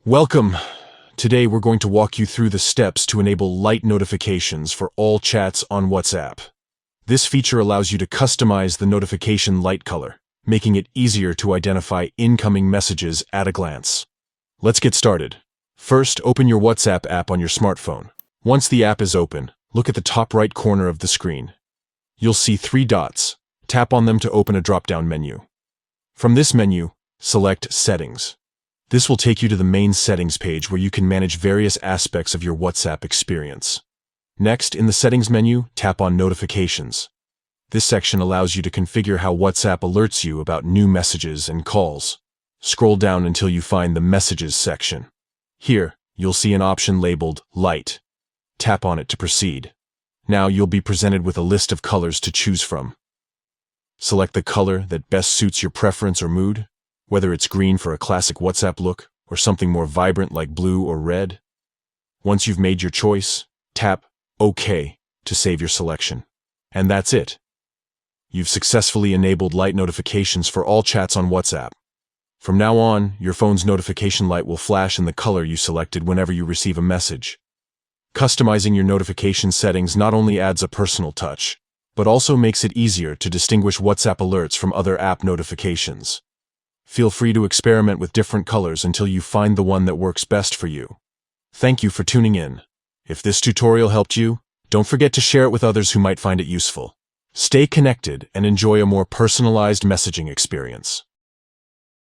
Welcome! Today we're going to walk you through the steps to enable light notifications for all chats on WhatsApp. This feature allows you to customize the notification light color, making it easier to identify incoming messages at a glance. Let's get started. First, open your WhatsApp app on your smartphone. Once the app is open, look at the top right corner of the screen. You'll see three dots. Tap on them to open a drop-down menu. From this menu, select Settings. This will take you to the main settings page where you can manage various aspects of your WhatsApp experience. Next, in the settings menu, tap on Notifications. This section allows you to configure how WhatsApp alerts you about new messages and calls. Scroll down until you find the Messages section. Here, you'll see an option labeled Light. Tap on it to proceed. Now you'll be presented with a list of colors to choose from. Select the color that best suits your preference or mood, whether it's green for a classic WhatsApp look or something more vibrant like blue or red. Once you've made your choice, tap OK to save your selection. And that's it. You've successfully enabled light notifications for all chats on WhatsApp. From now on, your phone's notification light will flash in the color you selected whenever you receive a message. Customizing your notification settings not only adds a personal touch, but also makes it easier to distinguish WhatsApp alerts from other app notifications. Feel free to experiment with different colors until you find the one that works best for you. Thank you for tuning in. If this tutorial helped you, don't forget to share it with others who might find it useful. Stay connected and enjoy a more personalized messaging experience.